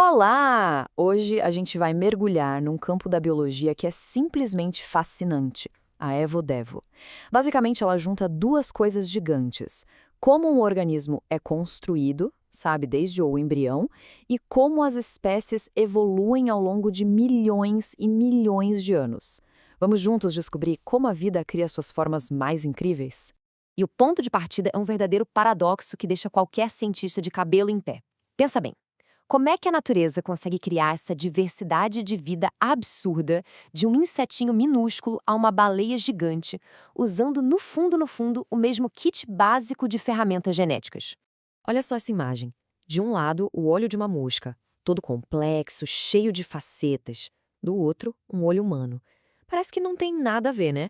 Olá! Hoje a gente vai mergulhar num campo da biologia que é simplesmente fascinante, a Evo-Devo. Basicamente, ela junta duas coisas gigantes: como um organismo é construído, sabe, desde o embrião, e como as espécies evoluem ao longo de milhões e milhões de anos. Vamos juntos descobrir como a vida cria suas formas mais incríveis? E o ponto de partida é um verdadeiro paradoxo que deixa qualquer cientista de cabelo em pé. Pensa bem, como é que a natureza consegue criar essa diversidade de vida absurda de um insetinho minúsculo a uma baleia gigante, usando no fundo, o mesmo kit básico de ferramentas genéticas? Olha só essa imagem. De um lado, o olho de uma mosca, todo complexo, cheio de facetas. Do outro, um olho humano. Parece que não tem nada a ver, né?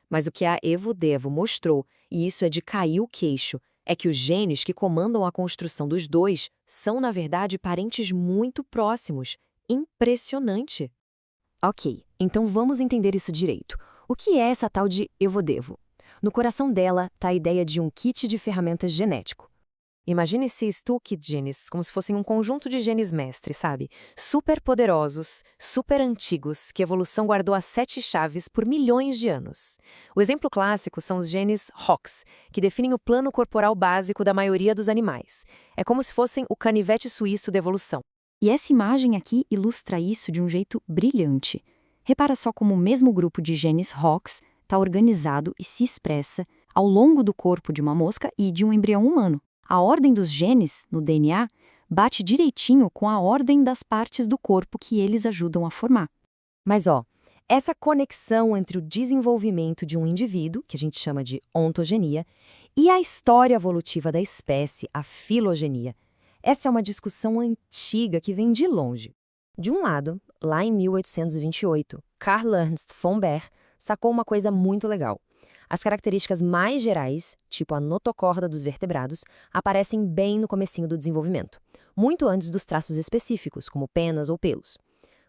Mas o que a Evo-Devo mostrou, e isso é de cair o queixo, é que os genes que comandam a construção dos dois são, na verdade, parentes muito próximos. Impressionante! Ok, então vamos entender isso direito. O que é essa tal de Evo-Devo? No coração dela está a ideia de um kit de ferramentas genético. Imagine esses toolkit genes como se fossem um conjunto de genes mestre, sabe? Super poderosos, super antigos, que a evolução guardou as 7 chaves por milhões de anos. O exemplo clássico são os genes ROX, que definem o plano corporal básico da maioria dos animais. É como se fossem o canivete suíço da evolução. E essa imagem aqui ilustra isso de um jeito brilhante. Repara só como o mesmo grupo de genes ROX está organizado e se expressa ao longo do corpo de uma mosca e de um embrião humano. A ordem dos genes, no DNA, bate direitinho com a ordem das partes do corpo que eles ajudam a formar. Mas essa conexão entre o desenvolvimento de um indivíduo, que a gente chama de ontogenia, e a história evolutiva da espécie, a filogenia, essa é uma discussão antiga que vem de longe. De um lado, lá em 1828, Karl Ernst von Baer sacou uma coisa muito legal. As características mais gerais, tipo a notocorda dos vertebrados, aparecem bem no comecinho do desenvolvimento, muito antes dos traços específicos, como penas ou pelos.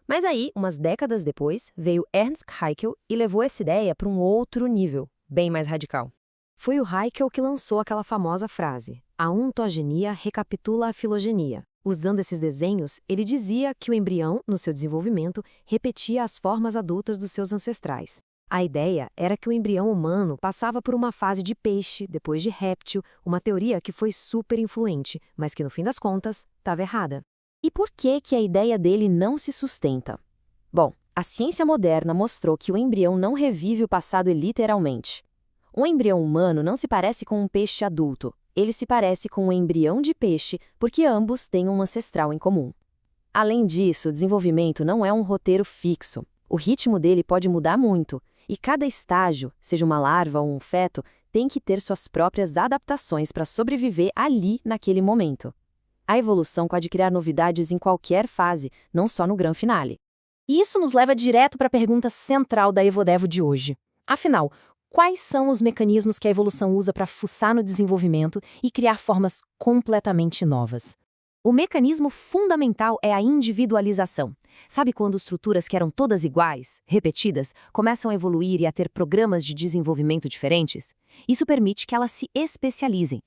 Mas aí, umas décadas depois, veio Ernst Haeckel e levou essa ideia para um outro nível, bem mais radical. Foi o Haeckel que lançou aquela famosa frase: a ontogenia recapitula a filogenia. Usando esses desenhos, ele dizia que o embrião, no seu desenvolvimento, repetia as formas adultas dos seus ancestrais. A ideia era que o embrião humano passava por uma fase de peixe, depois de réptil, uma teoria que foi super influente, mas que no fim das contas estava errada. E por que a ideia dele não se sustenta? Bom, a ciência moderna mostrou que o embrião não revive o passado literalmente. Um embrião humano não se parece com um peixe adulto, ele se parece com um embrião de peixe porque ambos têm um ancestral em comum. Além disso, o desenvolvimento não é um roteiro fixo. O ritmo dele pode mudar muito, e cada estágio, seja uma larva ou um feto, tem que ter suas próprias adaptações para sobreviver ali naquele momento. A evolução pode criar novidades em qualquer fase, não só no grande finale. E isso nos leva direto para a pergunta central da Evo-Devo de hoje. Afinal, quais são os mecanismos que a evolução usa para fuçar no desenvolvimento e criar formas completamente novas? O mecanismo fundamental é a individualização. Sabe quando estruturas que eram todas iguais, repetidas, começam a evoluir e a ter programas de desenvolvimento diferentes? Isso permite que elas se especializem.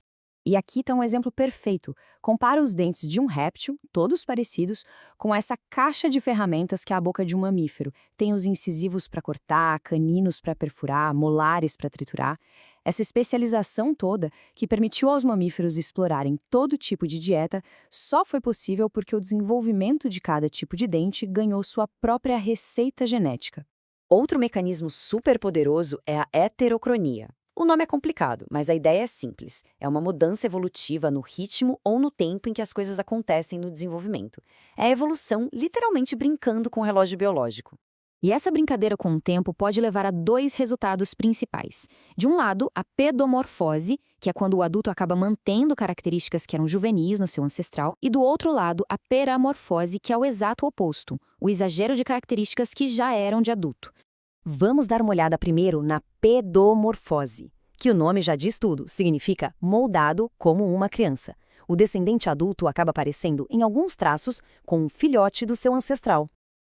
E aqui está um exemplo perfeito. Compara os dentes de um réptil, todos parecidos, com essa caixa de ferramentas que é a boca de um mamífero. Tem os incisivos para cortar, caninos para perfurar, molares para triturar. Essa especialização toda, que permitiu aos mamíferos explorarem todo tipo de dieta, só foi possível porque o desenvolvimento de cada tipo de dente ganhou sua própria receita genética. Outro mecanismo super poderoso é a heterocronia. O nome é complicado, mas a ideia é simples. É uma mudança evolutiva no ritmo ou no tempo em que as coisas acontecem no desenvolvimento. É a evolução literalmente brincando com o relógio biológico. E essa brincadeira com o tempo pode levar a dois resultados principais. De um lado, a pedomorfose, que é quando o adulto acaba mantendo características que eram juvenis no seu ancestral, e do outro lado, a peramorfose, que é o exato oposto, o exagero de características que já eram de adulto. Vamos dar uma olhada primeiro na pedomorfose, que o nome já diz tudo, significa moldado como uma criança. O descendente adulto acaba parecendo, em alguns traços, com um filhote do seu ancestral.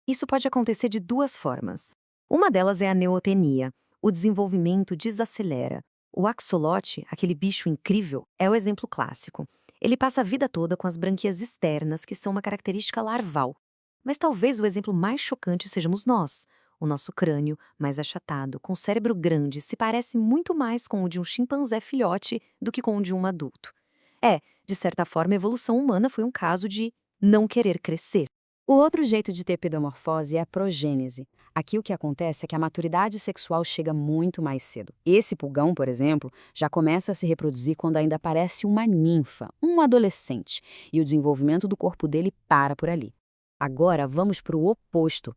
Isso pode acontecer de duas formas. Uma delas é a neotenia. O desenvolvimento desacelera. O axolote, aquele bicho incrível, é o exemplo clássico. Ele passa a vida toda com as branquias externas, que são uma característica larval. Mas talvez o exemplo mais chocante sejamos nós. O nosso crânio, mais achatado, com cérebro grande, se parece muito mais com o de um chimpanzé filhote do que com o de um adulto. De certa forma, a evolução humana foi um caso de não querer crescer. O outro jeito de ter pedomorfose é a progênese. Aqui o que acontece é que a maturidade sexual chega muito mais cedo. Esse pulgão, por exemplo, já começa a se reproduzir quando ainda parece uma ninfa, um adolescente, e o desenvolvimento do corpo dele para por ali. Agora vamos para o oposto,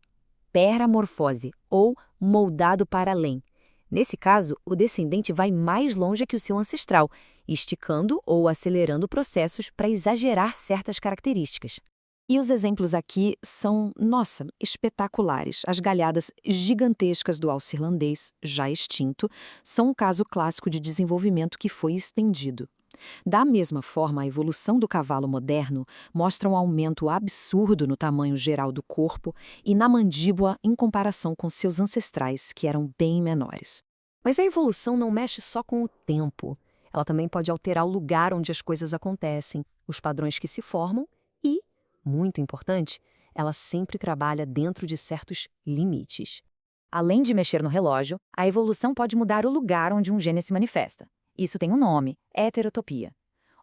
peramorfose, ou moldado para além. Nesse caso, o descendente vai mais longe que o seu ancestral, esticando ou acelerando processos para exagerar certas características. E os exemplos aqui são, nossa, espetaculares. As galhadas gigantescas do alce irlandês, já extinto, são um caso clássico de desenvolvimento que foi estendido. Da mesma forma, a evolução do cavalo moderno mostra um aumento absurdo no tamanho geral do corpo e na mandíbula em comparação com seus ancestrais, que eram bem menores. Mas a evolução não mexe só com o tempo. Ela também pode alterar o lugar onde as coisas acontecem, os padrões que se formam e, muito importante, ela sempre trabalha dentro de certos limites. Além de mexer no relógio, a evolução pode mudar o lugar onde um gene se manifesta. Isso tem um nome, heterotopia.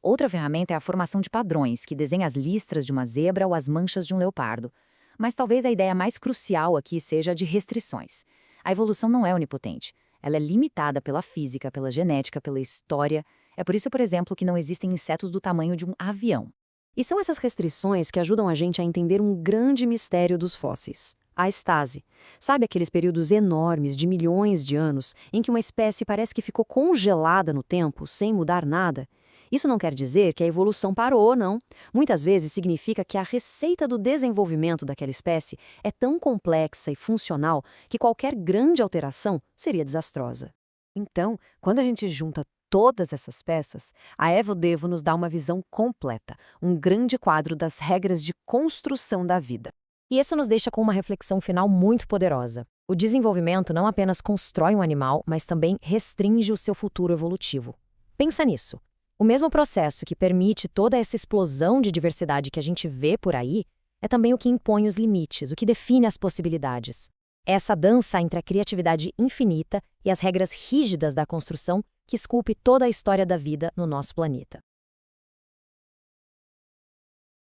Outra ferramenta é a formação de padrões, que desenha as listras de uma zebra ou as manchas de um leopardo. Mas talvez a ideia mais crucial aqui seja a de restrições. A evolução não é onipotente. Ela é limitada pela física, pela genética, pela história. É por isso, por exemplo, que não existem insetos do tamanho de um avião. E são essas restrições que ajudam a gente a entender um grande mistério dos fósseis: a estase. Sabe aqueles períodos enormes de milhões de anos em que uma espécie parece que ficou congelada no tempo, sem mudar nada? Isso não quer dizer que a evolução parou, não. Muitas vezes significa que a receita do desenvolvimento daquela espécie é tão complexa e funcional que qualquer grande alteração seria desastrosa. Então, quando a gente junta todas essas peças, a EvoDevo nos dá uma visão completa, um grande quadro das regras de construção da vida. E isso nos deixa com uma reflexão final muito poderosa. O desenvolvimento não apenas constrói um animal, mas também restringe o seu futuro evolutivo. Pensa nisso. O mesmo processo que permite toda essa explosão de diversidade que a gente vê por aí, é também o que impõe os limites, o que define as possibilidades. É essa dança entre a criatividade infinita e as regras rígidas da construção que esculpe toda a história da vida no nosso planeta.